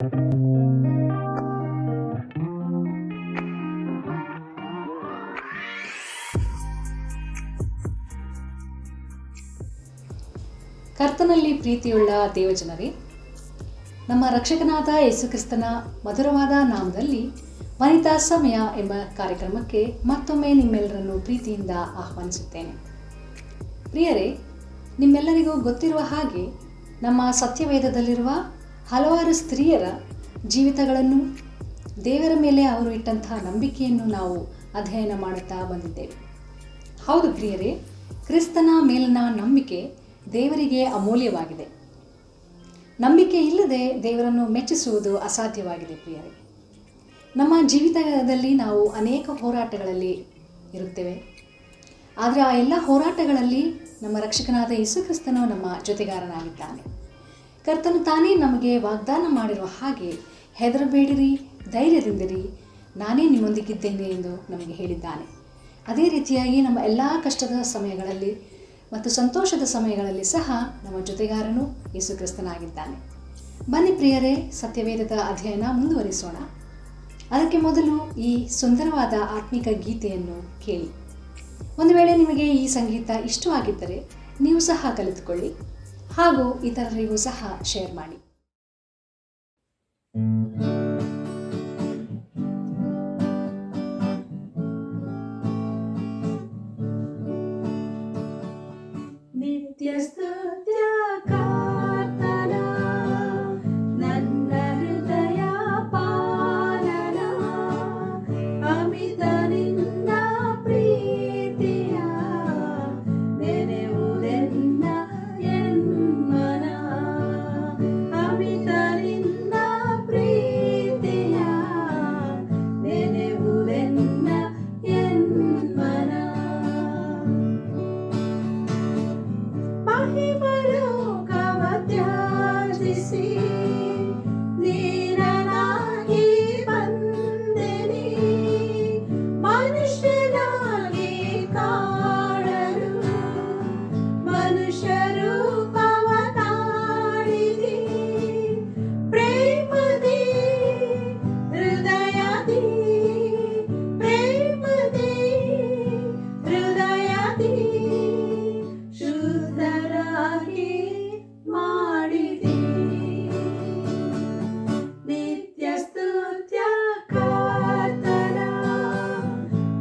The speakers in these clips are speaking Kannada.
ಕರ್ತನಲ್ಲಿ ಪ್ರೀತಿಯುಳ್ಳ ದೇವಜನರೇ, ನಮ್ಮ ರಕ್ಷಕನಾದ ಯೇಸುಕ್ರಿಸ್ತನ ಮಧುರವಾದ ನಾಮದಲ್ಲಿ ವನಿತಾ ಸಮಯ ಎಂಬ ಕಾರ್ಯಕ್ರಮಕ್ಕೆ ಮತ್ತೊಮ್ಮೆ ನಿಮ್ಮೆಲ್ಲರನ್ನು ಪ್ರೀತಿಯಿಂದ ಆಹ್ವಾನಿಸುತ್ತೇನೆ. ಪ್ರಿಯರೇ, ನಿಮ್ಮೆಲ್ಲರಿಗೂ ಗೊತ್ತಿರುವ ಹಾಗೆ ನಮ್ಮ ಸತ್ಯವೇದದಲ್ಲಿರುವ ಹಲವಾರು ಸ್ತ್ರೀಯರ ಜೀವಿತಗಳನ್ನು, ದೇವರ ಮೇಲೆ ಅವರು ಇಟ್ಟಂತಹ ನಂಬಿಕೆಯನ್ನು ನಾವು ಅಧ್ಯಯನ ಮಾಡುತ್ತಾ ಬಂದಿದ್ದೇವೆ. ಹೌದು ಪ್ರಿಯರೇ, ಕ್ರಿಸ್ತನ ಮೇಲಿನ ನಂಬಿಕೆ ದೇವರಿಗೆ ಅಮೂಲ್ಯವಾಗಿದೆ. ನಂಬಿಕೆ ಇಲ್ಲದೆ ದೇವರನ್ನು ಮೆಚ್ಚಿಸುವುದು ಅಸಾಧ್ಯವಾಗಿದೆ. ಪ್ರಿಯರೇ, ನಮ್ಮ ಜೀವಿತದಲ್ಲಿ ನಾವು ಅನೇಕ ಹೋರಾಟಗಳಲ್ಲಿ ಇರುತ್ತೇವೆ. ಆದರೆ ಆ ಎಲ್ಲ ಹೋರಾಟಗಳಲ್ಲಿ ನಮ್ಮ ರಕ್ಷಕನಾದ ಯೇಸುಕ್ರಿಸ್ತನು ನಮ್ಮ ಜೊತೆಗಾರನಾಗಿದ್ದಾನೆ. ಕರ್ತನು ತಾನೇ ನಮಗೆ ವಾಗ್ದಾನ ಮಾಡಿರುವ ಹಾಗೆ, ಹೆದರಬೇಡಿರಿ, ಧೈರ್ಯದಿಂದಿರಿ, ನಾನೇ ನಿಮ್ಮೊಂದಿಗಿದ್ದೇನೆ ಎಂದು ನಮಗೆ ಹೇಳಿದ್ದಾನೆ. ಅದೇ ರೀತಿಯಾಗಿ ನಮ್ಮ ಎಲ್ಲ ಕಷ್ಟದ ಸಮಯಗಳಲ್ಲಿ ಮತ್ತು ಸಂತೋಷದ ಸಮಯಗಳಲ್ಲಿ ಸಹ ನಮ್ಮ ಜೊತೆಗಾರನು ಯೇಸುಕ್ರಿಸ್ತನಾಗಿದ್ದಾನೆ. ಬನ್ನಿ ಪ್ರಿಯರೇ, ಸತ್ಯವೇದದ ಅಧ್ಯಯನ ಮುಂದುವರಿಸೋಣ. ಅದಕ್ಕೆ ಮೊದಲು ಈ ಸುಂದರವಾದ ಆತ್ಮಿಕ ಗೀತೆಯನ್ನು ಕೇಳಿ. ಒಂದು ವೇಳೆ ನಿಮಗೆ ಈ ಸಂಗೀತ ಇಷ್ಟವಾಗಿದ್ದರೆ ನೀವು ಸಹ ಕಲಿತುಕೊಳ್ಳಿ ಹಾಗೂ ಇತರರಿಗೂ ಸಹ ಶೇರ್ ಮಾಡಿ. ನಿತ್ಯ ಸ್ತುತ್ಯ ಕರ್ತನ ನನ್ನ ಹೃದಯ ಪಾಲನ, ಅಮಿತ ನಿನ್ನ ಪ್ರೀತಿಯ ನೆನೆಯುವುದೆನ್ನ ಎನ್ಮನ, ಅಮಿತ ನಿನ್ನ ಪ್ರೀತಿಯ ನೆನೆಯುವುದೆನ್ನ ಎನ್ಮನ. ಮಹಿಮಲೋಕವ ತ್ಯಜಿಸಿ ದೀನನಾಗಿ ಬಂದೆನಿ, ಮನುಷ್ಯನಾಗಿ ಕಾಣಲು ಮನುಷ್ಯ ರೂಪವ ತಾಳಿದಿ, ಪ್ರೇಮದಿ ಹೃದಯದಿ, ಪ್ರೇಮದಿ ಹೃದಯದಿ ಶುದ್ಧರಾಗಿ ಮಾಡಿದಿ. ನಿತ್ಯ ಸ್ತುತ್ಯ ಕರ್ತನ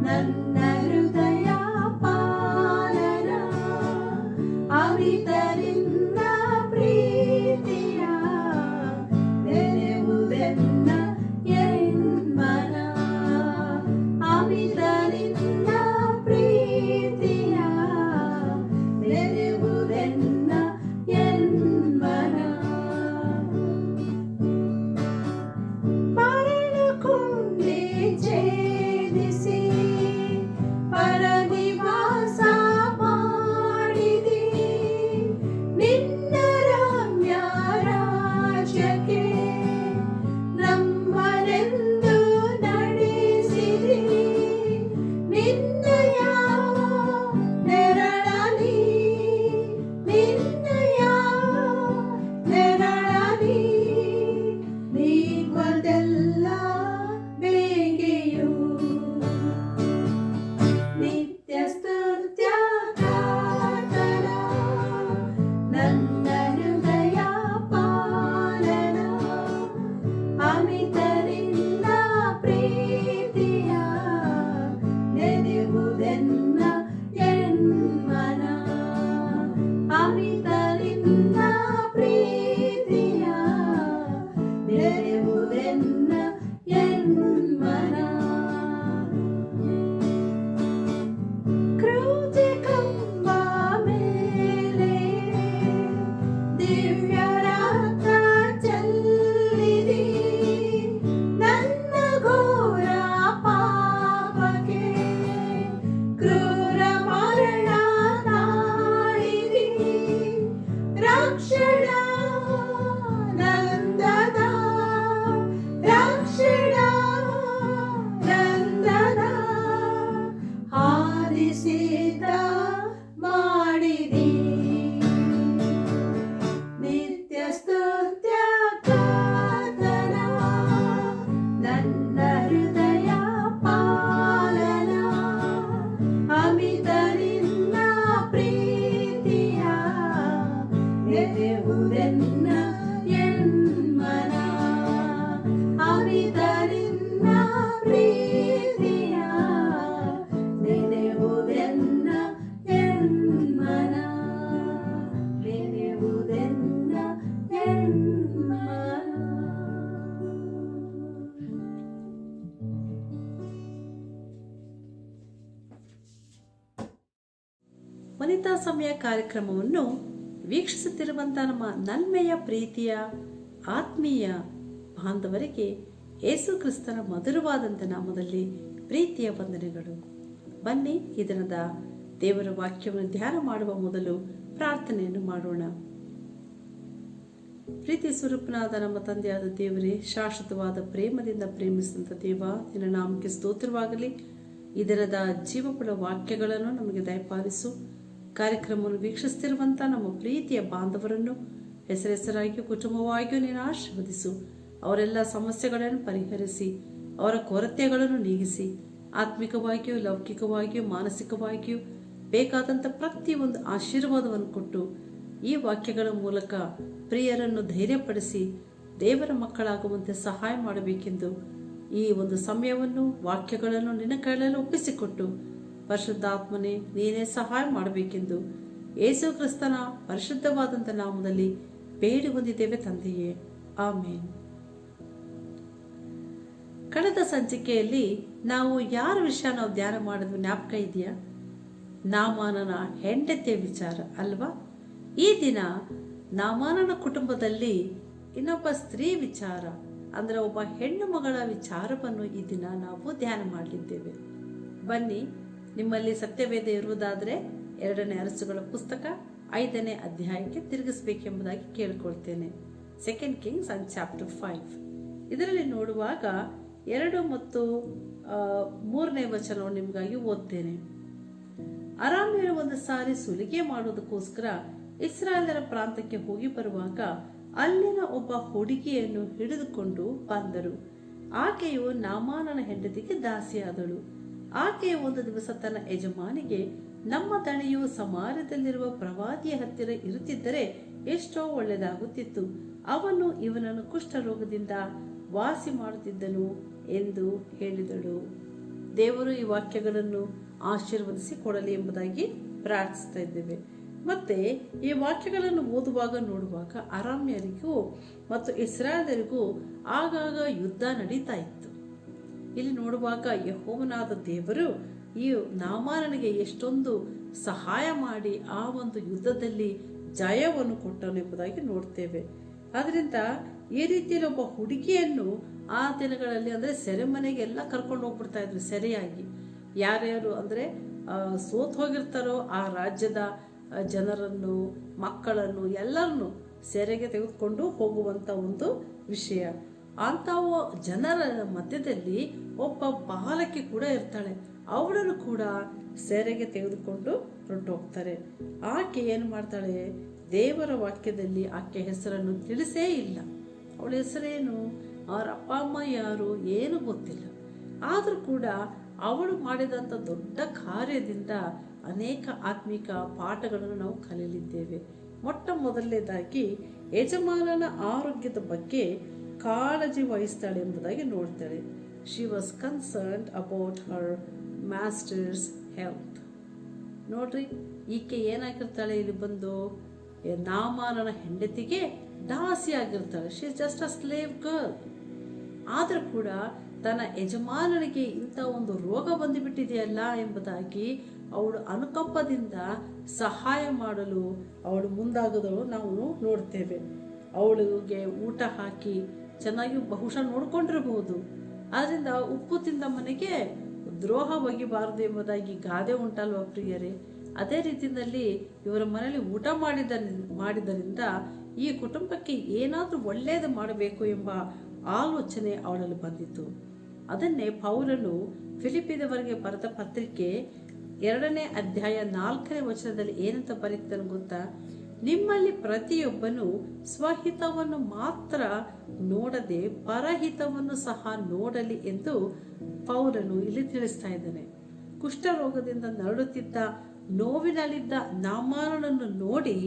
ನನ್ನ ಹೃದಯ ಪಾಲನ, ಅಮಿತ ನಿನ್ನ ಪ್ರೀತಿಯ ನೆನೆಯುವುದೆನ್ನ ಎನ್ಮನ, ಅಮಿತ ನಿನ್ನ ಪ್ರೀತಿಯ ನೆನೆಯುವುದೆನ್ನ ಎನ್ಮನ. ಮರಣಕುಂಡಿ ಛೇದಿಸಿ ಪರನಿವಾಸ ಮಾಡಿದಿ, ನಿನ್ನ ರಮ್ಯ ರಾಜ್ಯಕ್ಕೆ ನಮ್ಮನೆಂದು ನಡೆಸಿದಿ, ನಿನ್ನಯ ನೆರಳಲಿ, ನಿನ್ನಯ ನೆರಳಲಿ ನೀಗುವುದೆಲ್ಲ ಬೇಗೆಯು. ನಿತ್ಯ ಸ್ತುತ್ಯ ಕರ್ತನ ನನ್ನ ಹೃದಯ ಪಾಲನ, ಅಮಿತ ನಿನ್ನ ಪ್ರೀತಿಯ ನೆನೆಯುವುದೆನ್ನ ಎನ್ಮನ, ಅಮಿತ ನಿನ್ನ ಪ್ರೀತಿಯ ನೆನೆಯುವುದೆನ್ನ ಎನ್ಮನ. ಕ್ರೂಜೆ ಕಂಬ ಮೇಲೆ ದಿವ್ಯ ರಕ್ತ ಚೆಲ್ಲಿದಿ, ನಿನ್ನ ಪ್ರೀತಿಯ ನೆನೆಯುವುದೆನ್ನ ಎನ್ಮನ ನೆನೆಯುವುದೆನ್ನ ಎನ್ಮನ. ವನಿತಾ ಸಮಯ ಕಾರ್ಯಕ್ರಮವನ್ನು ವೀಕ್ಷಿಸುತ್ತಿರುವಂತಹ ನಮ್ಮ ನನ್ಮೆಯ ಪ್ರೀತಿಯ ಆತ್ಮೀಯ ಬಾಂಧವರಿಗೆ ಯೇಸು ಕ್ರಿಸ್ತನ ಮಧುರವಾದಂಥ ನಾಮದಲ್ಲಿ ಪ್ರೀತಿಯ ವಂದನೆಗಳು. ಬನ್ನಿ ಈ ದಿನದ ದೇವರ ವಾಕ್ಯವನ್ನು ಧ್ಯಾನ ಮಾಡುವ ಮೊದಲು ಪ್ರಾರ್ಥನೆಯನ್ನು ಮಾಡೋಣ. ಪ್ರೀತಿ ಸ್ವರೂಪನಾದ ನಮ್ಮ ತಂದೆಯಾದ ದೇವರೇ, ಶಾಶ್ವತವಾದ ಪ್ರೇಮದಿಂದ ಪ್ರೇಮಿಸಿದಂಥ ದೇವ, ನಿನ್ನ ನಾಮಕ್ಕೆ ಸ್ತೋತ್ರವಾಗಲಿ. ಈ ದಿನದ ಜೀವಪುಳ ವಾಕ್ಯಗಳನ್ನು ನಮಗೆ ದಯಪಾಲಿಸು. ಕಾರ್ಯಕ್ರಮವನ್ನು ವೀಕ್ಷಿಸುತ್ತಿರುವಂಥ ನಮ್ಮ ಪ್ರೀತಿಯ ಬಾಂಧವರನ್ನು ಹೆಸರಾಗಿಯೂ ಕುಟುಂಬವಾಗಿಯೂ ನೀನು ಆಶೀರ್ವದಿಸು. ಅವರೆಲ್ಲ ಸಮಸ್ಯೆಗಳನ್ನು ಪರಿಹರಿಸಿ, ಅವರ ಕೊರತೆಗಳನ್ನು ನೀಗಿಸಿ, ಆತ್ಮಿಕವಾಗಿಯೂ ಲೌಕಿಕವಾಗಿಯೂ ಮಾನಸಿಕವಾಗಿಯೂ ಬೇಕಾದಂಥ ಪ್ರತಿಯೊಂದು ಆಶೀರ್ವಾದವನ್ನು ಕೊಟ್ಟು ಈ ವಾಕ್ಯಗಳ ಮೂಲಕ ಪ್ರಿಯರನ್ನು ಧೈರ್ಯಪಡಿಸಿ ದೇವರ ಮಕ್ಕಳಾಗುವಂತೆ ಸಹಾಯ ಮಾಡಬೇಕೆಂದು ಈ ಒಂದು ಸಮಯವನ್ನು ವಾಕ್ಯಗಳನ್ನು ನಿನ್ನ ಕೈಯಲ್ಲಿ ಒಪ್ಪಿಸಿಕೊಟ್ಟು, ಪರಿಶುದ್ಧಾತ್ಮನೇ ನೀನೇ ಸಹಾಯ ಮಾಡಬೇಕೆಂದು ಯೇಸು ಕ್ರಿಸ್ತನ ಪರಿಶುದ್ಧವಾದಂಥ ನಾಮದಲ್ಲಿ ಬೇಡಿ ಹೊಂದಿದ್ದೇವೆ ತಂದೆಯೇ, ಆಮೇನ್. ಕಳೆದ ಸಂಚಿಕೆಯಲ್ಲಿ ನಾವು ಯಾರ ವಿಷಯ ನಾವು ಧ್ಯಾನ ಮಾಡಿದ್ವಿ ಜ್ಞಾಪಕ ಇದೆಯಾ? ನಾಮಾನನ ಹೆಂಡತಿಯ ವಿಚಾರ ಅಲ್ವಾ? ಈ ದಿನ ನಾಮಾನನ ಕುಟುಂಬದಲ್ಲಿ ಇನ್ನೊಬ್ಬ ಸ್ತ್ರೀ ವಿಚಾರ, ಅಂದ್ರೆ ಒಬ್ಬ ಹೆಣ್ಣು ಮಗಳ ವಿಚಾರವನ್ನು ಈ ದಿನ ನಾವು ಧ್ಯಾನ ಮಾಡಲಿದ್ದೇವೆ. ಬನ್ನಿ, ನಿಮ್ಮಲ್ಲಿ ಸತ್ಯವೇದ ಇರುವುದಾದರೆ 2ನೇ ಅರಸುಗಳ ಪುಸ್ತಕ 5ನೇ ಅಧ್ಯಾಯಕ್ಕೆ ತಿರುಗಿಸಬೇಕೆಂಬುದಾಗಿ ಕೇಳಿಕೊಳ್ತೇನೆ. 2 Kings and chapter 5. ಇದರಲ್ಲಿ ನೋಡುವಾಗ 2 ಮತ್ತು 3ನೇ ವಚನವನ್ನು ನಿಮಗಾಗಿ ಓದ್ತೇನೆ. ಅರಾಮ್ಯರು ಒಂದು ಸಾರಿ ಸುಲಿಗೆ ಮಾಡುವುದಕ್ಕೋಸ್ಕರ ಇಸ್ರಾಯೇಲರ ಪ್ರಾಂತಕ್ಕೆ ಹೋಗಿ ಬರುವಾಗ ಅಲ್ಲಿನ ಒಬ್ಬ ಹುಡುಗಿಯನ್ನು ಹಿಡಿದುಕೊಂಡು ಬಂದರು. ಆಕೆಯು ನಾಮಾನನ ಹೆಂಡತಿಗೆ ದಾಸಿಯಾದಳು. ಆಕೆಯು ಒಂದು ದಿವಸ ತನ್ನ ಯಜಮಾನಿಗೆ, ನಮ್ಮ ದಣಿಯು ಸಮಾರ್ಯದಲ್ಲಿರುವ ಪ್ರವಾದಿಯ ಹತ್ತಿರ ಇರುತ್ತಿದ್ದರೆ ಎಷ್ಟೋ ಒಳ್ಳೆಯದಾಗುತ್ತಿತ್ತು, ಅವನು ಇವನನ್ನು ಕುಷ್ಠರೋಗದಿಂದ ವಾಸಿ ಮಾಡುತ್ತಿದ್ದನು ಎಂದು ಹೇಳಿದಳು. ದೇವರು ಈ ವಾಕ್ಯಗಳನ್ನು ಆಶೀರ್ವದಿಸಿ ಕೊಡಲಿ ಎಂಬುದಾಗಿ ಪ್ರಾರ್ಥಿಸ್ತಾ ಇದ್ದೇವೆ. ಮತ್ತೆ ಈ ವಾಕ್ಯಗಳನ್ನು ಓದುವಾಗ ನೋಡುವಾಗ ಅರಾಮ್ಯರಿಗೂ ಮತ್ತು ಇಸ್ರಾಯೇಲರಿಗೂ ಆಗಾಗ ಯುದ್ಧ ನಡೀತಾ ಇತ್ತು. ಇಲ್ಲಿ ನೋಡುವಾಗ ಯೆಹೋವನಾದ ದೇವರು ಈ ನಾಮಾನನಿಗೆ ಎಷ್ಟೊಂದು ಸಹಾಯ ಮಾಡಿ ಆ ಒಂದು ಯುದ್ಧದಲ್ಲಿ ಜಯವನ್ನು ಕೊಟ್ಟನು ಎಂಬುದಾಗಿ ನೋಡ್ತೇವೆ. ಆದ್ರಿಂದ ಈ ರೀತಿಯಲ್ಲಿ ಒಬ್ಬ ಹುಡುಗಿಯನ್ನು ಆ ದಿನಗಳಲ್ಲಿ ಅಂದ್ರೆ ಸೆರೆಮನೆಗೆಲ್ಲ ಕರ್ಕೊಂಡು ಹೋಗ್ಬಿಡ್ತಾ ಇದ್ರು. ಸೆರೆಯಾಗಿ ಯಾರ್ಯಾರು ಅಂದ್ರೆ ಸೋತ್ ಹೋಗಿರ್ತಾರೋ ಆ ರಾಜ್ಯದ ಜನರನ್ನು, ಮಕ್ಕಳನ್ನು ಎಲ್ಲರನ್ನು ಸೆರೆಗೆ ತೆಗೆದುಕೊಂಡು ಹೋಗುವಂತ ಒಂದು ವಿಷಯ. ಅಂತ ಜನರ ಮಧ್ಯದಲ್ಲಿ ಒಬ್ಬ ಬಾಲಕಿ ಕೂಡ ಇರ್ತಾಳೆ. ಅವಳನ್ನು ಕೂಡ ಸೆರೆಗೆ ತೆಗೆದುಕೊಂಡು ಹೊರಟೋಗ್ತಾರೆ. ಆಕೆ ಏನು ಮಾಡ್ತಾಳೆ? ದೇವರ ವಾಕ್ಯದಲ್ಲಿ ಆಕೆ ಹೆಸರನ್ನು ತಿಳಿಸೇ ಇಲ್ಲ. ಅವಳ ಹೆಸರೇನು, ಅವರ ಅಪ್ಪ ಅಮ್ಮ ಯಾರು ಏನು ಗೊತ್ತಿಲ್ಲ. ಆದರೂ ಕೂಡ ಅವಳು ಮಾಡಿದಂಥ ದೊಡ್ಡ ಕಾರ್ಯದಿಂದ ಅನೇಕ ಆತ್ಮಿಕ ಪಾಠಗಳನ್ನು ನಾವು ಕಲಿಯಲಿದ್ದೇವೆ. ಮೊಟ್ಟ ಮೊದಲನೇದಾಗಿ ಯಜಮಾನನ ಆರೋಗ್ಯದ ಬಗ್ಗೆ ಕಾಳಜಿ ವಹಿಸ್ತಾಳೆ ಎಂಬುದಾಗಿ ನೋಡ್ತಾಳೆ. She was concerned about her master's health. ನೋಡ್ರಿ, ಈಕೆ ಏನಾಗಿರ್ತಾಳೆ? ಇಲ್ಲಿ ಬಂದು ನಾಮಾನನ ಹೆಂಡತಿಗೆ ದಾಸಿ ಆಗಿರ್ತಾಳೆ. She is just a slave girl. ಆದರೂ ಕೂಡ ತನ್ನ ಯಜಮಾನನಿಗೆ ಇಂಥ ಒಂದು ರೋಗ ಬಂದುಬಿಟ್ಟಿದೆಯಲ್ಲ ಎಂಬುದಾಗಿ ಅವಳು ಅನುಕಂಪದಿಂದ ಸಹಾಯ ಮಾಡಲು ಅವಳು ಮುಂದಾಗದಳು ನಾವು ನೋಡ್ತೇವೆ. ಅವಳಿಗೆ ಊಟ ಹಾಕಿ ಚೆನ್ನಾಗಿ ಬಹುಶಃ ನೋಡ್ಕೊಂಡಿರಬಹುದು. ಆದ್ರಿಂದ ಉಪ್ಪು ತಿಂದ ಮನೆಗೆ ದ್ರೋಹ ಒಗಿಬಾರದು ಎಂಬುದಾಗಿ ಗಾದೆ ಉಂಟಲ್ವ ಪ್ರಿಯರೇ? ಅದೇ ರೀತಿಯಲ್ಲಿ ಇವರ ಮನೆಯಲ್ಲಿ ಊಟ ಮಾಡಿದ್ದರಿಂದ ಈ ಕುಟುಂಬಕ್ಕೆ ಏನಾದರೂ ಒಳ್ಳೆಯದು ಮಾಡಬೇಕು ಎಂಬ ಆಲೋಚನೆ ಅವಳಲ್ಲಿ ಬಂದಿತ್ತು. ಅದನ್ನೇ ಪೌಲನು ಫಿಲಿಪ್ಪಿದವರಿಗೆ ಬರೆದ ಪತ್ರಿಕೆ 2ನೇ ಅಧ್ಯಾಯ 4ನೇ ವಚನದಲ್ಲಿ ಏನಂತ ಬರೀತಾನೆ ಗೊತ್ತಾ? ನಿಮ್ಮಲ್ಲಿ ಪ್ರತಿಯೊಬ್ಬನು ಸ್ವಹಿತವನ್ನು ಮಾತ್ರ ನೋಡದೆ ಪರಹಿತವನ್ನು ಸಹ ನೋಡಲಿ ಎಂದು ಪೌಲನು ಇಲ್ಲಿ ತಿಳಿಸ್ತಾ ಇದ್ದಾನೆ. ಕುಷ್ಠರೋಗದಿಂದ ನರಳುತ್ತಿದ್ದ ನೋವಿನಲ್ಲಿದ್ದ ನಾಮಾನನನ್ನು ನೋಡಿ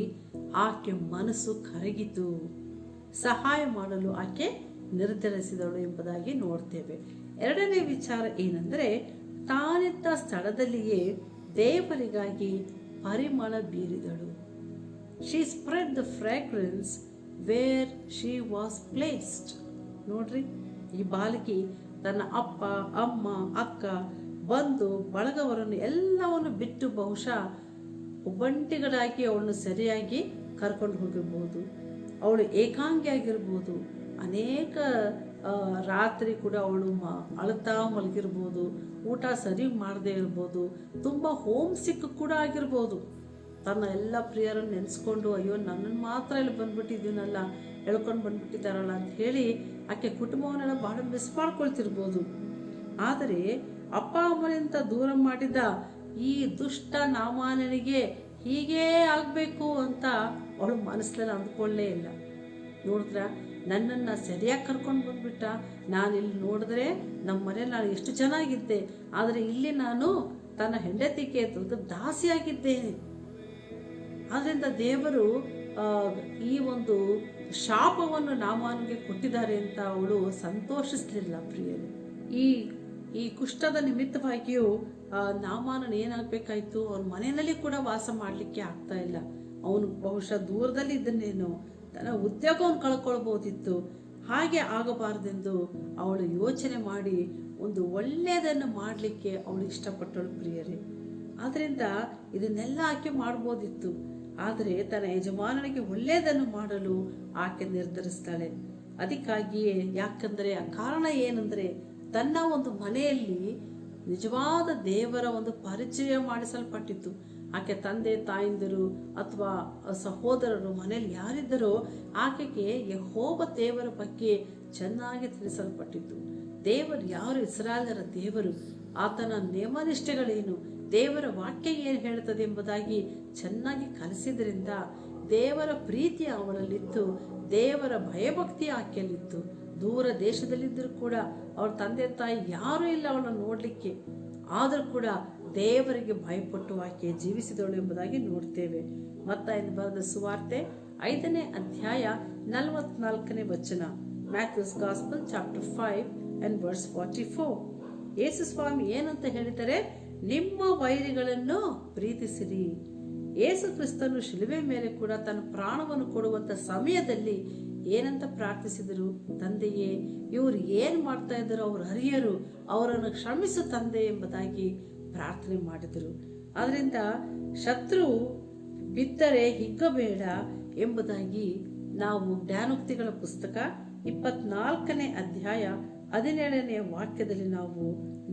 ಆಕೆ ಮನಸ್ಸು ಕರಗಿತು. ಸಹಾಯ ಮಾಡಲು ಆಕೆ ನಿರ್ಧರಿಸಿದಳು ಎಂಬುದಾಗಿ ನೋಡ್ತೇವೆ. ಎರಡನೇ ವಿಚಾರ ಏನೆಂದರೆ, ತಾನಿದ್ದ ಸ್ಥಳದಲ್ಲಿಯೇ ದೇವರಿಗಾಗಿ ಪರಿಮಳ ಬೀರಿದಳು. She spread the fragrance where she was placed. ನೋಡ್ರಿ, ಈ ಬಾಲಕಿ ತನ್ನ ಅಪ್ಪ, ಅಮ್ಮ, ಅಕ್ಕ, ಬಂಧು ಬಳಗವರನ್ನು ಎಲ್ಲವನ್ನು ಬಿಟ್ಟು ಬಹುಶಃ ಒಬ್ಬಂಟಿಗರಾಗಿ ಅವಳನ್ನು ಸರಿಯಾಗಿ ಕರ್ಕೊಂಡು ಹೋಗಿರ್ಬೋದು. ಅವಳು ಏಕಾಂಗಿಯಾಗಿರ್ಬೋದು. ಅನೇಕ ರಾತ್ರಿ ಕೂಡ ಅವಳು ಅಳುತ್ತಾ ಮಲಗಿರ್ಬೋದು. ಊಟ ಸರಿ ಮಾಡದೇ ಇರ್ಬೋದು. ತುಂಬ ಹೋಮ್ ಸಿಕ್ ಕೂಡ ಆಗಿರ್ಬೋದು. ತನ್ನ ಎಲ್ಲ ಪ್ರಿಯರನ್ನು ನೆನೆಸ್ಕೊಂಡು, ಅಯ್ಯೋ ನನ್ನನ್ನು ಮಾತ್ರ ಇಲ್ಲಿ ಬಂದ್ಬಿಟ್ಟಿದ್ದೀನಲ್ಲ, ಎಳ್ಕೊಂಡು ಬಂದ್ಬಿಟ್ಟಿದ್ದಾರಲ್ಲ ಅಂತ ಹೇಳಿ ಆಕೆ ಕುಟುಂಬವನ್ನೆಲ್ಲ ಬಹಳ ಮಿಸ್ ಮಾಡ್ಕೊಳ್ತಿರ್ಬೋದು. ಆದರೆ ಅಪ್ಪ ಅಮ್ಮನಿಂದ ದೂರ ಮಾಡಿದ ಈ ದುಷ್ಟ ನಾಮಾನನಿಗೆ ಹೀಗೇ ಆಗಬೇಕು ಅಂತ ಅವಳು ಮನಸ್ಸಲ್ಲಿ ಅಂದ್ಕೊಳ್ಳೇ ಇಲ್ಲ. ನೋಡಿದ್ರ, ನನ್ನನ್ನು ಸರಿಯಾಗಿ ಕರ್ಕೊಂಡು ಬಂದ್ಬಿಟ್ಟ. ನಾನು ಇಲ್ಲಿ ನೋಡಿದ್ರೆ ನಮ್ಮ ಮನೇಲಿ ನಾನು ಎಷ್ಟು ಚೆನ್ನಾಗಿದ್ದೆ, ಆದರೆ ಇಲ್ಲಿ ನಾನು ತನ್ನ ಹೆಂಡತಿಗೆ ದಾಸಿಯಾಗಿದ್ದೇನೆ. ಆದ್ದರಿಂದ ದೇವರು ಈ ಒಂದು ಶಾಪವನ್ನು ನಾಮಾನಿಗೆ ಕೊಟ್ಟಿದ್ದಾರೆ ಅಂತ ಅವಳು ಸಂತೋಷಿಸಲಿಲ್ಲ. ಪ್ರಿಯರೇ, ಈ ಕುಷ್ಠದ ನಿಮಿತ್ತವಾಗಿಯೂ ನಾಮಾನನ ಏನಾಗಬೇಕಾಯ್ತು, ಅವನ ಮನೆಯಲ್ಲಿ ಕೂಡ ವಾಸ ಮಾಡಲಿಕ್ಕೆ ಆಗ್ತಾ ಇಲ್ಲ. ಅವನು ಬಹುಶಃ ದೂರದಲ್ಲಿ ಇದ್ದನೇನೋ, ತನ್ನ ಉದ್ಯೋಗವನ್ನು ಕಳ್ಕೊಳ್ಬೋದಿತ್ತು. ಹಾಗೆ ಆಗಬಾರ್ದೆಂದು ಅವಳು ಯೋಚನೆ ಮಾಡಿ ಒಂದು ಒಳ್ಳೆಯದನ್ನು ಮಾಡಲಿಕ್ಕೆ ಅವಳು ಇಷ್ಟಪಟ್ಟಳು. ಪ್ರಿಯರೇ, ಆದ್ದರಿಂದ ಇದನ್ನೆಲ್ಲ ಆಕೆ ಮಾಡ್ಬೋದಿತ್ತು. ಆದರೆ ತನ್ನ ಯಜಮಾನನಿಗೆ ಒಳ್ಳೆಯದನ್ನು ಮಾಡಲು ಆಕೆ ನಿರ್ಧರಿಸ್ತಾಳೆ. ಅದಕ್ಕಾಗಿಯೇ, ಯಾಕಂದರೆ ಆ ಕಾರಣ ಏನಂದರೆ, ತನ್ನ ಒಂದು ಮನೆಯಲ್ಲಿ ನಿಜವಾದ ದೇವರ ಒಂದು ಪರಿಚಯ ಮಾಡಿಸಲ್ಪಟ್ಟಿತ್ತು. ಆಕೆ ತಂದೆ ತಾಯಿಂದರು ಅಥವಾ ಸಹೋದರರು ಮನೆಯಲ್ಲಿ ಯಾರಿದ್ದರೋ ಆಕೆಗೆ ಯೆಹೋವ ದೇವರ ಬಗ್ಗೆ ಚೆನ್ನಾಗಿ ತಿಳಿಸಲ್ಪಟ್ಟಿತ್ತು. ದೇವರು ಯಾರು, ಇಸ್ರಾಯೇಲರ ದೇವರು, ಆತನ ನೇಮನಿಷ್ಠೆಗಳೇನು, ದೇವರ ವಾಕ್ಯ ಏನು ಹೇಳ್ತದೆ ಎಂಬುದಾಗಿ ಚೆನ್ನಾಗಿ ಕಲಿಸಿದ್ರಿಂದ ದೇವರ ಪ್ರೀತಿ ಅವಳಲ್ಲಿತ್ತು, ದೇವರ ಭಯಭಕ್ತಿ ಆಕೆಯಲ್ಲಿತ್ತು. ದೂರ ದೇಶದಲ್ಲಿದ್ದರೂ ಕೂಡ ಅವಳ ತಂದೆ ತಾಯಿ ಯಾರೂ ಇಲ್ಲ ಅವಳನ್ನು ನೋಡಲಿಕ್ಕೆ. ಆದರೂ ಕೂಡ ದೇವರಿಗೆ ಭಯಪಟ್ಟು ಆಕೆ ಜೀವಿಸಿದಳು ಎಂಬುದಾಗಿ ನೋಡ್ತೇವೆ. ಮತ್ತಾಯನು ಬರೆದ ಸುವಾರ್ತೆ 5ನೇ ಅಧ್ಯಾಯ 44ನೇ ವಚನ, Mathews gospel chapter 5 and verse 44. ಯೇಸು ಸ್ವಾಮಿ ಏನಂತ ಹೇಳಿದರೆ, ನಿಮ್ಮ ವೈರಿಗಳನ್ನು ಪ್ರೀತಿಸಿರಿ. ಯೇಸು ಕ್ರಿಸ್ತನು ಶಿಲುಬೆ ಮೇಲೆ ಕೂಡ ತನ್ನ ಪ್ರಾಣವನ್ನು ಕೊಡುವಂತ ಸಮಯದಲ್ಲಿ ಏನಂತ ಪ್ರಾರ್ಥಿಸಿದರು? ತಂದೆಯೇ, ಇವರು ಏನ್ ಮಾಡ್ತಾ ಇದ್ರು ಅವ್ರು ಅರಿಯರು, ಅವರನ್ನು ಕ್ಷಮಿಸು ತಂದೆ ಎಂಬುದಾಗಿ ಪ್ರಾರ್ಥನೆ ಮಾಡಿದರು. ಆದ್ರಿಂದ ಶತ್ರು ಬಿದ್ದರೆ ಹಿಗ್ಗಬೇಡ ಎಂಬುದಾಗಿ ನಾವು ಜ್ಞಾನೋಕ್ತಿಗಳ ಪುಸ್ತಕ 24ನೇ ಅಧ್ಯಾಯ 17ನೇ ವಾಕ್ಯದಲ್ಲಿ ನಾವು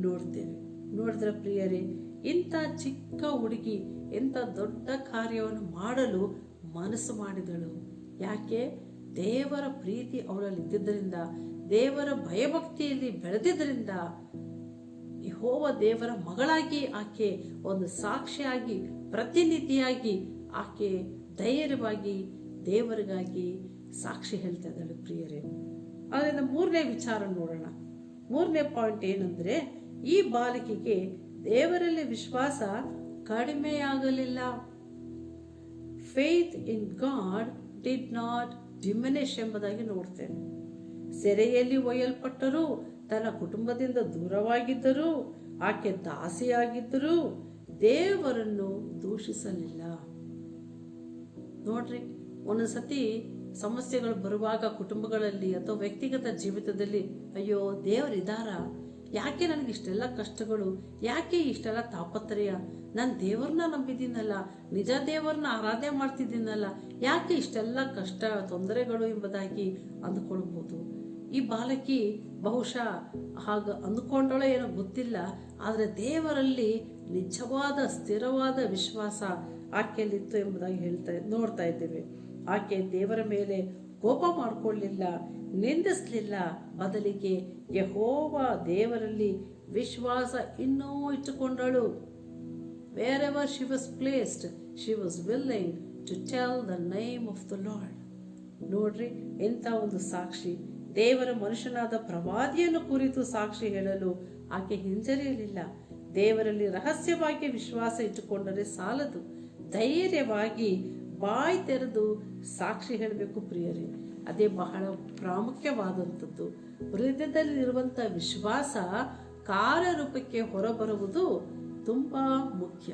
ನೋಡ್ತೇವೆ. ನೋಡಿದ್ರ ಪ್ರಿಯರೇ, ಇಂಥ ಚಿಕ್ಕ ಹುಡುಗಿ ಎಂಥ ದೊಡ್ಡ ಕಾರ್ಯವನ್ನು ಮಾಡಲು ಮನಸ್ಸು ಮಾಡಿದಳು. ಯಾಕೆ? ದೇವರ ಪ್ರೀತಿ ಅವಳಲ್ಲಿ ಇದ್ದಿದ್ದರಿಂದ, ದೇವರ ಭಯಭಕ್ತಿಯಲ್ಲಿ ಬೆಳೆದಿದ್ದರಿಂದ, ಯೆಹೋವ ದೇವರ ಮಗಳಾಗಿ ಆಕೆ ಒಂದು ಸಾಕ್ಷಿಯಾಗಿ, ಪ್ರತಿನಿಧಿಯಾಗಿ ಆಕೆ ಧೈರ್ಯವಾಗಿ ದೇವರಿಗಾಗಿ ಸಾಕ್ಷಿ ಹೇಳ್ತಾ ಇದ್ದಾಳೆ. ಪ್ರಿಯರೇ, ಅದರಿಂದ 3ನೇ ವಿಚಾರ ನೋಡೋಣ. 3ನೇ ಪಾಯಿಂಟ್ ಏನಂದ್ರೆ, ಈ ಬಾಲಿಕೆಗೆ ದೇವರಲ್ಲಿ ವಿಶ್ವಾಸ ಕಡಿಮೆಯಾಗಲಿಲ್ಲ. Faith in God did not diminish ಎಂಬುದಾಗಿ ನೋಡ್ತೇವೆ. ಸೆರೆಯಲ್ಲಿ ಒಯ್ಯಲ್ಪಟ್ಟರು, ತನ್ನ ಕುಟುಂಬದಿಂದ ದೂರವಾಗಿದ್ದರು, ಆಕೆ ದಾಸಿಯಾಗಿದ್ದರು, ದೇವರನ್ನು ದೂಷಿಸಲಿಲ್ಲ. ನೋಡ್ರಿ, ಒಂದೊಂದ್ಸತಿ ಸಮಸ್ಯೆಗಳು ಬರುವಾಗ ಕುಟುಂಬಗಳಲ್ಲಿ ಅಥವಾ ವ್ಯಕ್ತಿಗತ ಜೀವಿತದಲ್ಲಿ, ಅಯ್ಯೋ ದೇವರಿದಾರ, ಯಾಕೆ ನನಗೆ ಇಷ್ಟೆಲ್ಲ ಕಷ್ಟಗಳು, ಯಾಕೆ ಇಷ್ಟೆಲ್ಲ ತಾಪತ್ರಯ, ನಾನು ದೇವ್ರನ್ನ ನಂಬಿದ್ದೀನಲ್ಲ, ನಿಜ ದೇವರನ್ನ ಆರಾಧನೆ ಮಾಡ್ತಿದ್ದೀನಲ್ಲ, ಯಾಕೆ ಇಷ್ಟೆಲ್ಲ ಕಷ್ಟ ತೊಂದರೆಗಳು ಎಂಬುದಾಗಿ ಅಂದುಕೊಳ್ಬೋದು. ಈ ಬಾಲಕಿ ಬಹುಶಃ ಹಾಗ ಅಂದುಕೊಂಡಳೋ ಏನೋ ಗೊತ್ತಿಲ್ಲ, ಆದರೆ ದೇವರಲ್ಲಿ ನಿಜವಾದ ಸ್ಥಿರವಾದ ವಿಶ್ವಾಸ ಆಕೆಯಲ್ಲಿತ್ತು ಎಂಬುದಾಗಿ ನೋಡ್ತಾ ಇದ್ದೇವೆ. ಆಕೆ ದೇವರ ಮೇಲೆ ಕೋಪ ಮಾಡಿಕೊಳ್ಳಲಿಲ್ಲ, ನಿಂದಿಸಲಿಲ್ಲ, ಬದಲಿಗೆ ಯೆಹೋವ ದೇವರಲ್ಲಿ ವಿಶ್ವಾಸ ಇನ್ನೂ ಇಟ್ಟುಕೊಂಡಳು. Wherever she was placed, she was willing to tell the name of the Lord. ನೋಡ್ರಿ, ಎಂಥ ಒಂದು ಸಾಕ್ಷಿ! ದೇವರ ಮನುಷ್ಯನಾದ ಪ್ರವಾದಿಯನ್ನು ಕುರಿತು ಸಾಕ್ಷಿ ಹೇಳಲು ಆಕೆ ಹಿಂಜರಿಯಲಿಲ್ಲ. ದೇವರಲ್ಲಿ ರಹಸ್ಯವಾಗಿ ವಿಶ್ವಾಸ ಇಟ್ಟುಕೊಂಡರೆ ಸಾಲದು, ಧೈರ್ಯವಾಗಿ ಬಾಯಿ ತೆರೆದು ಸಾಕ್ಷಿ ಹೇಳಬೇಕು. ಪ್ರಿಯರೇ, ಅದೇ ಬಹಳ ಪ್ರಾಮುಖ್ಯವಾದಂಥದ್ದು. ಹೃದಯದಲ್ಲಿರುವಂಥ ವಿಶ್ವಾಸ ಕಾರ್ಯರೂಪಕ್ಕೆ ಹೊರಬರುವುದು ತುಂಬ ಮುಖ್ಯ.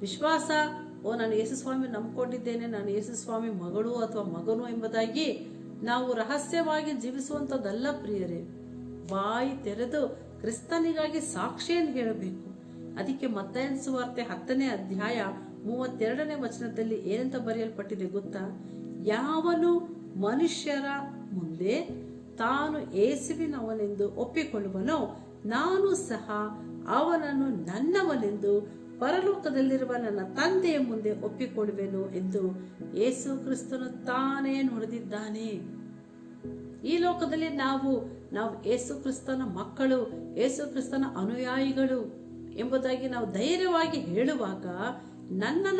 ವಿಶ್ವಾಸ, ನಾನು ಯೇಸುಸ್ವಾಮಿ ನಂಬ್ಕೊಂಡಿದ್ದೇನೆ, ನಾನು ಯೇಸುಸ್ವಾಮಿ ಮಗಳು ಅಥವಾ ಮಗನು ಎಂಬುದಾಗಿ ನಾವು ರಹಸ್ಯವಾಗಿ ಜೀವಿಸುವಂಥದ್ದಲ್ಲ ಪ್ರಿಯರೇ. ಬಾಯಿ ತೆರೆದು ಕ್ರಿಸ್ತನಿಗಾಗಿ ಸಾಕ್ಷಿಯನ್ನು ಹೇಳಬೇಕು. ಅದಕ್ಕೆ ಮತ್ತಾಯನ ಸುವಾರ್ತೆ 10ನೇ ಅಧ್ಯಾಯ 32ನೇ ವಚನದಲ್ಲಿ ಏನಂತ ಬರೆಯಲ್ಪಟ್ಟಿದೆ ಗೊತ್ತಾ? ಯಾವನು ಮನುಷ್ಯರ ಮುಂದೆ ತಾನು ಯೇಸುವಿನವನೆಂದು ಒಪ್ಪಿಕೊಳ್ಳುವನೋ ನಾನು ಸಹ ಅವನನ್ನು ನನ್ನವನೆಂದು ಪರಲೋಕದಲ್ಲಿರುವ ನನ್ನ ತಂದೆಯ ಮುಂದೆ ಒಪ್ಪಿಕೊಳ್ಳುವೆನು ಎಂದು ಯೇಸು ಕ್ರಿಸ್ತನು ತಾನೇ ನುಡಿದಿದ್ದಾನೆ. ಈ ಲೋಕದಲ್ಲಿ ನಾವು ಯೇಸು ಕ್ರಿಸ್ತನ ಮಕ್ಕಳು, ಯೇಸು ಕ್ರಿಸ್ತನ ಅನುಯಾಯಿಗಳು ಎಂಬುದಾಗಿ ನಾವು ಧೈರ್ಯವಾಗಿ ಹೇಳುವಾಗ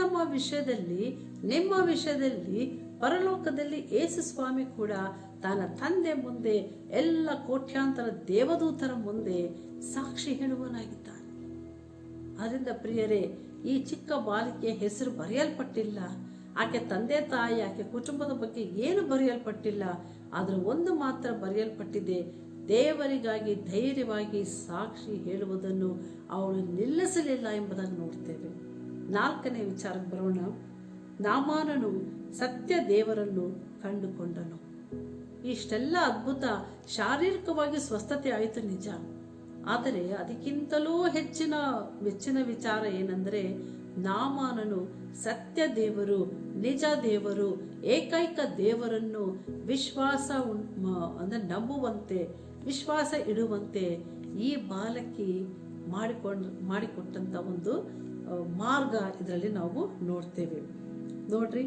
ನಮ್ಮ ವಿಷಯದಲ್ಲಿ, ನಿಮ್ಮ ವಿಷಯದಲ್ಲಿ ಪರಲೋಕದಲ್ಲಿ ಯೇಸು ಸ್ವಾಮಿ ಕೂಡ ತನ್ನ ತಂದೆ ಮುಂದೆ, ಎಲ್ಲ ಕೋಟ್ಯಾಂತರ ದೇವದೂತರ ಮುಂದೆ ಸಾಕ್ಷಿ ಹೇಳುವನಾಗಿದ್ದಾನೆ. ಆದ್ದರಿಂದ ಪ್ರಿಯರೇ, ಈ ಚಿಕ್ಕ ಬಾಲಿಕೆಯ ಹೆಸರು ಬರೆಯಲ್ಪಟ್ಟಿಲ್ಲ. ಆಕೆ ತಂದೆ ತಾಯಿ, ಆಕೆ ಕುಟುಂಬದ ಬಗ್ಗೆ ಏನು ಬರೆಯಲ್ಪಟ್ಟಿಲ್ಲ. ಆದರೆ ಒಂದು ಮಾತ್ರ ಬರೆಯಲ್ಪಟ್ಟಿದೆ, ದೇವರಿಗಾಗಿ ಧೈರ್ಯವಾಗಿ ಸಾಕ್ಷಿ ಹೇಳುವುದನ್ನು ಅವಳು ನಿಲ್ಲಿಸಲಿಲ್ಲ ಎಂಬುದನ್ನು ನೋಡ್ತೇವೆ. 4ನೇ ವಿಚಾರಕ್ಕೆ ಬರೋಣ. ನಾಮಾನನು ಸತ್ಯ ದೇವರನ್ನು ಕಂಡುಕೊಂಡನು. ಇಷ್ಟೆಲ್ಲ ಅದ್ಭುತ, ಶಾರೀರಿಕವಾಗಿ ಸ್ವಸ್ಥತೆ ಆಯಿತು ನಿಜ. ಆದರೆ ಅದಕ್ಕಿಂತಲೂ ಹೆಚ್ಚಿನ ವಿಚಾರ ಏನಂದ್ರೆ, ನಾಮಾನನು ಸತ್ಯ ದೇವರು, ನಿಜ ದೇವರು, ಏಕೈಕ ದೇವರನ್ನು ವಿಶ್ವಾಸ ಅಂದ್ರೆ ನಂಬುವಂತೆ, ವಿಶ್ವಾಸ ಇಡುವಂತೆ ಈ ಬಾಲಕಿ ಮಾಡಿಕೊಟ್ಟಂತ ಒಂದು ಮಾರ್ಗ ಇದರಲ್ಲಿ ನಾವು ನೋಡ್ತೇವೆ. ನೋಡ್ರಿ,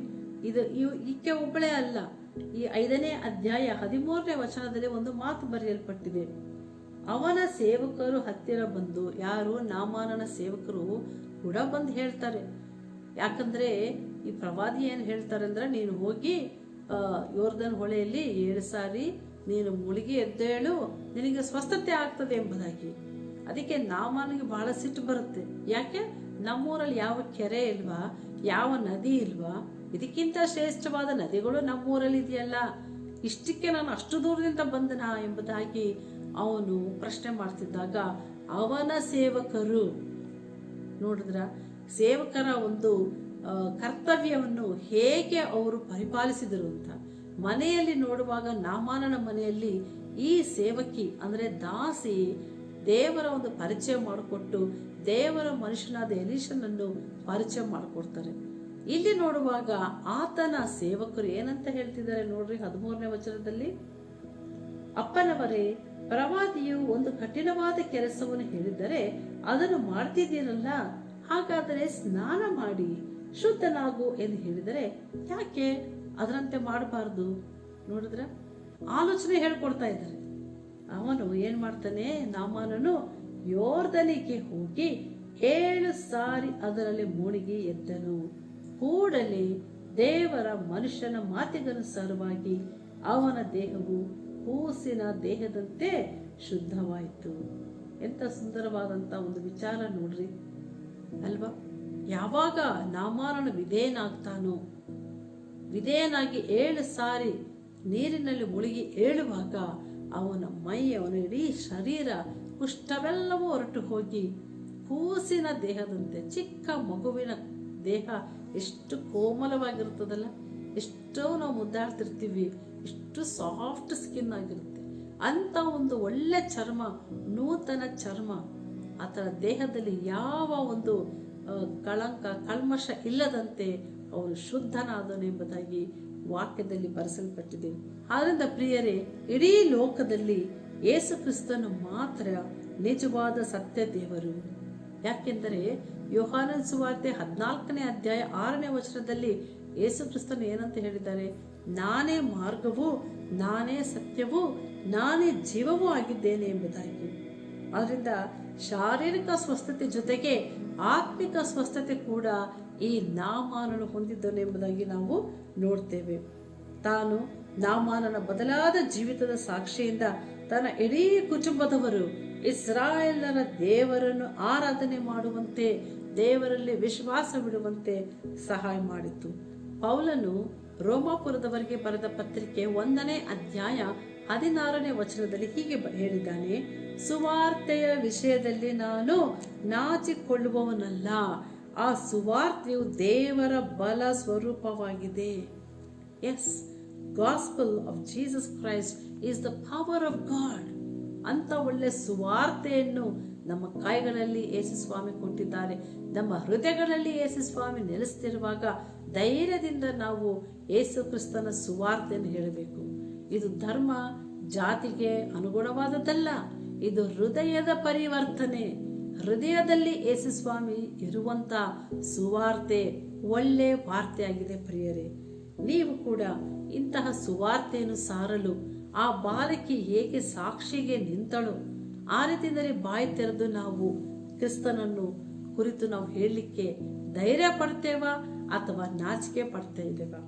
ಈಕೆ ಒಬ್ಬಳೇ ಅಲ್ಲ. ಈ 5ನೇ ಅಧ್ಯಾಯ 13ನೇ ವಚನದಲ್ಲಿ ಒಂದು ಮಾತು ಬರೆಯಲ್ಪಟ್ಟಿದೆ. ಅವನ ಸೇವಕರು ಹತ್ತಿರ ಬಂದು, ಯಾರು? ನಾಮಾನನ ಸೇವಕರು ಕೂಡ ಬಂದು ಹೇಳ್ತಾರೆ. ಯಾಕಂದ್ರೆ ಈ ಪ್ರವಾದಿ ಏನ್ ಹೇಳ್ತಾರೆ ಅಂದ್ರೆ, ನೀನು ಹೋಗಿ ಯೋರ್ದನ್ ಹೊಳೆಯಲ್ಲಿ 7 ಸಾರಿ ನೀನು ಮುಳುಗಿ ಎದ್ದೇಳು, ನಿನಗೆ ಸ್ವಸ್ಥತೆ ಆಗ್ತದೆ ಎಂಬುದಾಗಿ. ಅದಕ್ಕೆ ನಾಮಾನಿಗೆ ಬಹಳ ಸಿಟ್ಟು ಬರುತ್ತೆ. ಯಾಕೆ? ನಮ್ಮೂರಲ್ಲಿ ಯಾವ ಕೆರೆ ಇಲ್ವಾ, ಯಾವ ನದಿ ಇಲ್ವಾ? ಇದಕ್ಕಿಂತ ಶ್ರೇಷ್ಠವಾದ ನದಿಗಳು ನಮ್ಮೂರಲ್ಲಿ ಇದೆಯಲ್ಲ, ಇಷ್ಟಕ್ಕೆ ನಾನು ಅಷ್ಟು ದೂರದಿಂದ ಬಂದನಾ ಎಂಬುದಾಗಿ ಅವನು ಪ್ರಶ್ನೆ ಮಾಡ್ತಿದ್ದಾಗ, ಅವನ ಸೇವಕರು ನೋಡಿದ್ರ, ಸೇವಕರ ಒಂದು ಕರ್ತವ್ಯವನ್ನು ಹೇಗೆ ಅವರು ಪರಿಪಾಲಿಸಿದರು ಅಂತ. ಮನೆಯಲ್ಲಿ ನೋಡುವಾಗ ನಾಮಾನನ ಮನೆಯಲ್ಲಿ ಈ ಸೇವಕಿ ಅಂದ್ರೆ ದಾಸಿ ದೇವರ ಒಂದು ಪರಿಚಯ ಮಾಡಿಕೊಟ್ಟು ದೇವರ ಮನುಷ್ಯನಾದ ಎಲೀಷನನ್ನು ಪರಿಚಯ ಮಾಡಿಕೊಡ್ತಾರೆ. ಇಲ್ಲಿ ನೋಡುವಾಗ ಆತನ ಸೇವಕರು ಏನಂತ ಹೇಳ್ತಿದ್ದಾರೆ ನೋಡ್ರಿ, 13ನೇ ವಚನದಲ್ಲಿ, ಅಪ್ಪನವರೇ, ಪ್ರವಾದಿಯು ಒಂದು ಕಠಿಣವಾದ ಕೆಲಸವನ್ನು ಹೇಳಿದರೆ ಅದನ್ನು ಮಾಡ್ತಿದ್ದೀರಲ್ಲ, ಹಾಗಾದರೆ ಸ್ನಾನ ಮಾಡಿ ಶುದ್ಧನಾಗು ಎಂದು ಹೇಳಿದರೆ ಯಾಕೆ ಅದರಂತೆ ಮಾಡಬಾರ್ದು? ನೋಡಿದ್ರ, ಆಲೋಚನೆ ಹೇಳ್ಕೊಡ್ತಾ ಇದ್ದಾರೆ. ಅವನು ಏನ್ ಮಾಡ್ತಾನೆ, ನಾಮಾನನು ಯೋರ್ದನಿಗೆ ಹೋಗಿ 7 ಸಾರಿ ಅದರಲ್ಲಿ ಮುಳುಗಿ ಎದ್ದನು. ಕೂಡಲೇ ದೇವರ ಮನುಷ್ಯನ ಮಾತಿಗನುಸಾರವಾಗಿ ಅವನ ದೇಹವು ಕೂಸಿನ ದೇಹದಂತೆ ಶುದ್ಧವಾಯಿತು. ಎಂತ ಸುಂದರವಾದಂತ ಒಂದು ವಿಚಾರ ನೋಡ್ರಿ ಅಲ್ವಾ? ಯಾವಾಗ ನಾಮಾನನು ವಿಧೇಯನಾಗಿ 7 ಸಾರಿ ನೀರಿನಲ್ಲಿ ಮುಳುಗಿ ಏಳುವಾಗ ಅವನ ಮೈ, ಅವನ ಇಡೀ ಶರೀರ, ಕುಷ್ಠವೆಲ್ಲವೂ ಹೊರಟು ಹೋಗಿ ಕೂಸಿನ ದೇಹದಂತೆ, ಚಿಕ್ಕ ಮಗುವಿನ ದೇಹ ಎಷ್ಟು ಕೋಮಲವಾಗಿರ್ತದಲ್ಲ, ಎಷ್ಟೋ ನಾವು ಮುದ್ದಾಡ್ತಿರ್ತೀವಿ, ಎಷ್ಟು ಸಾಫ್ಟ್ ಸ್ಕಿನ್ ಆಗಿರುತ್ತೆ. ಅಂತ ಒಂದು ಒಳ್ಳೆ ಚರ್ಮ, ನೂತನ ಚರ್ಮ, ಆತನ ದೇಹದಲ್ಲಿ ಯಾವ ಒಂದು ಕಲ್ಮಶ ಇಲ್ಲದಂತೆ ಅವನು ಶುದ್ಧನಾದನು ಎಂಬುದಾಗಿ ವಾಕ್ಯದಲ್ಲಿ ಬರೆಸಲ್ಪಟ್ಟಿದೆ. ಆದ್ದರಿಂದ ಪ್ರಿಯರೇ, ಇಡೀ ಲೋಕದಲ್ಲಿ ಯೇಸು ಕ್ರಿಸ್ತನು ಮಾತ್ರ ನಿಜವಾದ ಸತ್ಯ ದೇವರು. ಯಾಕೆಂದರೆ ಯೋಹಾನನ ಸುವಾರ್ತೆ 14ನೇ ಅಧ್ಯಾಯ 6ನೇ ವಚನದಲ್ಲಿ ಯೇಸು ಕ್ರಿಸ್ತನು ಏನಂತ ಹೇಳಿದ್ದಾರೆ? ನಾನೇ ಮಾರ್ಗವು, ನಾನೇ ಸತ್ಯವೂ, ನಾನೇ ಜೀವವೂ ಆಗಿದ್ದೇನೆ ಎಂಬುದಾಗಿ. ಅದರಿಂದ ಶಾರೀರಿಕ ಸ್ವಸ್ಥತೆ ಜೊತೆಗೆ ಆತ್ಮಿಕ ಸ್ವಸ್ಥತೆ ಕೂಡ ಈ ನಾಮಾನನು ಹೊಂದಿದ್ದನು ಎಂಬುದಾಗಿ ನಾವು ನೋಡ್ತೇವೆ. ತಾನು ನಾಮಾನನ ಬದಲಾದ ಜೀವಿತದ ಸಾಕ್ಷಿಯಿಂದ ತನ್ನ ಇಡೀ ಕುಟುಂಬದವರು ಇಸ್ರಾಯೇಲರ ದೇವರನ್ನು ಆರಾಧನೆ ಮಾಡುವಂತೆ, ದೇವರಲ್ಲಿ ವಿಶ್ವಾಸವಿಡುವಂತೆ ಸಹಾಯ ಮಾಡಿತು. ಪೌಲನು ರೋಮಾಪುರದವರಿಗೆ ಬರೆದ ಪತ್ರಿಕೆ 1ನೇ ಅಧ್ಯಾಯ 16ನೇ ವಚನದಲ್ಲಿ ಹೀಗೆ ಹೇಳಿದ್ದಾನೆ, ಸುವಾರ್ತೆಯ ವಿಷಯದಲ್ಲಿ ನಾನು ನಾಚಿಕೊಳ್ಳುವವನಲ್ಲ. ಆ ಸುವಾರ್ತೆಯು ದೇವರ ಬಲ ಸ್ವರೂಪವಾಗಿದೆ. Yes, gospel of Jesus Christ is the power of God. ಅಂತ ಒಳ್ಳೆ ಸುವಾರ್ತೆಯನ್ನು ನಮ್ಮ ಕೈಗಳಲ್ಲಿ ಯೇಸು ಸ್ವಾಮಿ ಕೊಟ್ಟಿದ್ದಾರೆ. ನಮ್ಮ ಹೃದಯಗಳಲ್ಲಿ ಯೇಸು ಸ್ವಾಮಿ ನೆಲೆಸ್ತಿರುವಾಗ ಧೈರ್ಯದಿಂದ ನಾವು ಯೇಸು ಕ್ರಿಸ್ತನ ಸುವಾರ್ತೆಯನ್ನು ಹೇಳಬೇಕು. ಇದು ಧರ್ಮ ಜಾತಿಗೆ ಅನುಗುಣವಾದದ್ದಲ್ಲ, ಇದು ಹೃದಯದ ಪರಿವರ್ತನೆ. ಹೃದಯದಲ್ಲಿ ಯೇಸು ಸ್ವಾಮಿ ಇರುವಂತ ಸುವಾರ್ತೆ ಒಳ್ಳೆ ವಾರ್ತೆಯಾಗಿದೆ. ಪ್ರಿಯರೇ, ನೀವು ಕೂಡ ಇಂತಹ ಸುವಾರ್ತೆಯನ್ನು ಸಾರಲು ಆ ಬಾಲಕಿ ಹೇಗೆ ಸಾಕ್ಷಿಗೆ ನಿಂತಳು, ಆ ರೀತಿಯಲ್ಲಿ ಬಾಯಿ ತೆರೆದು ನಾವು ಕ್ರಿಸ್ತನನ್ನು ಕುರಿತು ನಾವು ಹೇಳಲಿಕ್ಕೆ ಧೈರ್ಯ ಪಡ್ತೇವಾ ಅಥವಾ ನಾಚಿಕೆ ಪಡ್ತಾ ಇದ್ದೇವಾ?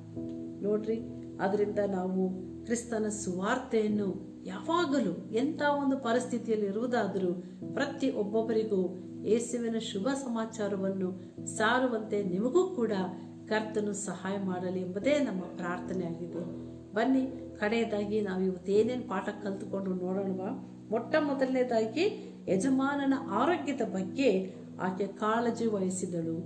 ನೋಡ್ರಿ, ಅದರಿಂದ ನಾವು ಕ್ರಿಸ್ತನ ಸುವಾರ್ತೆಯನ್ನು ಯಾವಾಗಲೂ ಎಂಥ ಒಂದು ಪರಿಸ್ಥಿತಿಯಲ್ಲಿ ಇರುವುದಾದರೂ ಪ್ರತಿ ಒಬ್ಬೊಬ್ಬರಿಗೂ ಯೇಸುವಿನ ಶುಭ ಸಮಾಚಾರವನ್ನು ಸಾರುವಂತೆ ನಿಮಗೂ ಕೂಡ ಕರ್ತನು ಸಹಾಯ ಮಾಡಲಿ ಎಂಬುದೇ ನಮ್ಮ ಪ್ರಾರ್ಥನೆ ಆಗಿದೆ. ಬನ್ನಿ, ಕಡೆಯದಾಗಿ ನಾವು ಇವತ್ತು ಏನೇನು ಪಾಠ ಕಲ್ತುಕೊಂಡು ನೋಡೋಣವಾ? ಮೊಟ್ಟ ಮೊದಲನೇದಾಗಿ ಯಜಮಾನನ ಆರೋಗ್ಯದ ಬಗ್ಗೆ ಆಕೆ ಕಾಳಜಿ ವಹಿಸಿದಳು.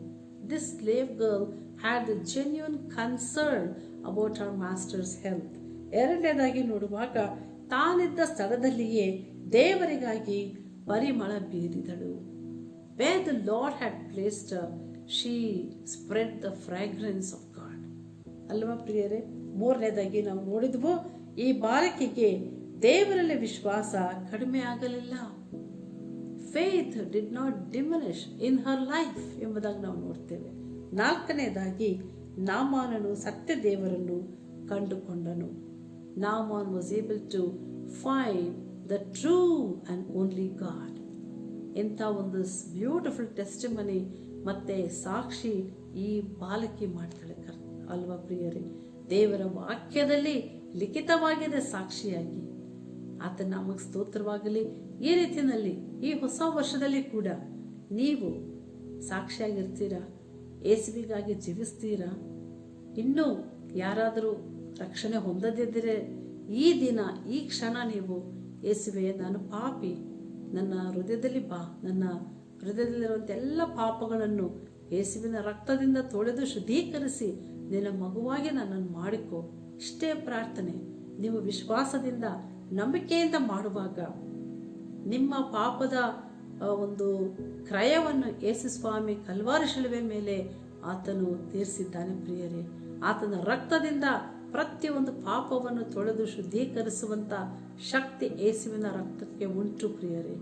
This slave girl had the genuine concern about our master's health. ಎರಡನೇದಾಗಿ ನೋಡುವಾಗ ತಾನಿದ್ದ ಸ್ಥಳದಲ್ಲಿಯೇ ದೇವರಿಗಾಗಿ ಪರಿಮಳ ಬೀರಿದಳು. Where the Lord had placed her, she spread the fragrance of God. ಅಲ್ವಾ ಪ್ರಿಯರೇ? ಮೂರನೇದಾಗಿ ನಾವು ನೋಡಿದ್ವು, ಈ ಬಾಲಕಿಗೆ ದೇವರಲ್ಲಿ ವಿಶ್ವಾಸ ಕಡಿಮೆ ಆಗಲಿಲ್ಲ. Faith did not diminish in her life ಎಂಬುದಾಗಿ ನಾವು ನೋಡ್ತೇವೆ. ನಾಲ್ಕನೇದಾಗಿ ನಾಮಾನನು ಸತ್ಯ ದೇವರನ್ನು ಕಂಡುಕೊಂಡನು. Naaman was able to find the true and only God. ಎಂಥ ಒಂದು ಬ್ಯೂಟಿಫುಲ್ ಟೆಸ್ಟಿಮನಿ ಮತ್ತೆ ಸಾಕ್ಷಿ ಈ ಬಾಲಕಿ ಮಾಡ್ತಾಳೆ ಅಲ್ವಾ ಪ್ರಿಯರೇ? ದೇವರ ವಾಕ್ಯದಲ್ಲಿ ಲಿಖಿತವಾಗಿದೆ ಸಾಕ್ಷಿಯಾಗಿ. ಆತ ನಮಗೆ ಸ್ತೋತ್ರವಾಗಲಿ. ಈ ರೀತಿಯಲ್ಲಿ ಈ ಹೊಸ ವರ್ಷದಲ್ಲಿ ಕೂಡ ನೀವು ಸಾಕ್ಷಿಯಾಗಿರ್ತೀರಾ? ಯೇಸುವಿಗಾಗಿ ಜೀವಿಸ್ತೀರಾ? ಇನ್ನೂ ಯಾರಾದರೂ ರಕ್ಷಣೆ ಹೊಂದದಿದ್ದರೆ ಈ ದಿನ ಈ ಕ್ಷಣ ನೀವು ಯೇಸುವೆ, ನಾನು ಪಾಪಿ, ನನ್ನ ಹೃದಯದಲ್ಲಿ ಬಾ, ನನ್ನ ಹೃದಯದಲ್ಲಿರುವಂಥ ಎಲ್ಲ ಪಾಪಗಳನ್ನು ಯೇಸುವಿನ ರಕ್ತದಿಂದ ತೊಳೆದು ಶುದ್ಧೀಕರಿಸಿ ನಿನ್ನ ಮಗುವಾಗಿ ನನ್ನನ್ನು ಮಾಡಿಕೊ. ಇಷ್ಟೇ ಪ್ರಾರ್ಥನೆ. ನೀವು ವಿಶ್ವಾಸದಿಂದ ನಂಬಿಕೆಯಿಂದ ಮಾಡುವಾಗ ನಿಮ್ಮ ಪಾಪದ ಒಂದು ಕ್ರಯವನ್ನು ಯೇಸು ಸ್ವಾಮಿ ಕಲ್ವಾರಿ ಶಿಲುವೆ ಮೇಲೆ ಆತನು ತೀರಿಸಿದ್ದಾನೆ ಪ್ರಿಯರೇ. ಆತನ ರಕ್ತದಿಂದ ಪ್ರತಿಯೊಂದು ಪಾಪವನ್ನು ತೊಳೆದು ಶುದ್ಧೀಕರಿಸುವಂತ ಶಕ್ತಿ ಯೇಸುವಿನ ರಕ್ತಕ್ಕೆ ಉಂಟು ಪ್ರಿಯರೇ.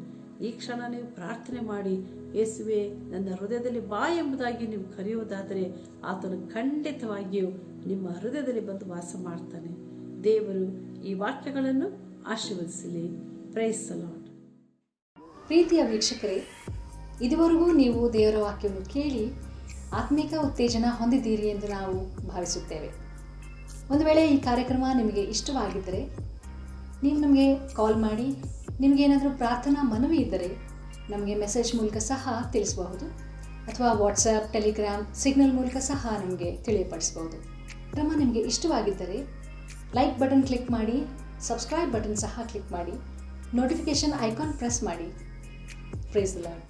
ಈ ಕ್ಷಣ ನೀವು ಪ್ರಾರ್ಥನೆ ಮಾಡಿ, ಯೇಸುವೆ ನನ್ನ ಹೃದಯದಲ್ಲಿ ಬಾ ಎಂಬುದಾಗಿ ನೀವು ಕರೆಯುವುದಾದರೆ ಆತನು ಖಂಡಿತವಾಗಿಯೂ ನಿಮ್ಮ ಹೃದಯದಲ್ಲಿ ಬಂದು ವಾಸ ಮಾಡ್ತಾನೆ. ದೇವರು ಈ ವಾಕ್ಯಗಳನ್ನು ಆಶೀರ್ವದಿಸಲಿ. Praise the Lord. ಪ್ರೀತಿಯ ವೀಕ್ಷಕರೇ, ಇದುವರೆಗೂ ನೀವು ದೇವರ ವಾಕ್ಯವನ್ನು ಕೇಳಿ ಆತ್ಮಿಕ ಉತ್ತೇಜನ ಹೊಂದಿದ್ದೀರಿ ಎಂದು ನಾವು ಭಾವಿಸುತ್ತೇವೆ. ಒಂದು ವೇಳೆ ಈ ಕಾರ್ಯಕ್ರಮ ನಿಮಗೆ ಇಷ್ಟವಾಗಿದ್ದರೆ ನೀವು ನಮಗೆ ಕಾಲ್ ಮಾಡಿ, ನಿಮಗೇನಾದರೂ ಪ್ರಾರ್ಥನಾ ಮನವಿ ಇದ್ದರೆ ನಮಗೆ ಮೆಸೇಜ್ ಮೂಲಕ ಸಹ ತಿಳಿಸಬಹುದು, ಅಥವಾ ವಾಟ್ಸಪ್, ಟೆಲಿಗ್ರಾಮ್, ಸಿಗ್ನಲ್ ಮೂಲಕ ಸಹ ನಮಗೆ ತಿಳಿಯಪಡಿಸಬಹುದು. ಕಾರ್ಯಕ್ರಮ ನಿಮಗೆ ಇಷ್ಟವಾಗಿದ್ದರೆ ಲೈಕ್ ಬಟನ್ ಕ್ಲಿಕ್ ಮಾಡಿ, ಸಬ್ಸ್ಕ್ರೈಬ್ ಬಟನ್ ಸಹ ಕ್ಲಿಕ್ ಮಾಡಿ, ನೋಟಿಫಿಕೇಷನ್ ಐಕಾನ್ ಪ್ರೆಸ್ ಮಾಡಿ. Praise the lord.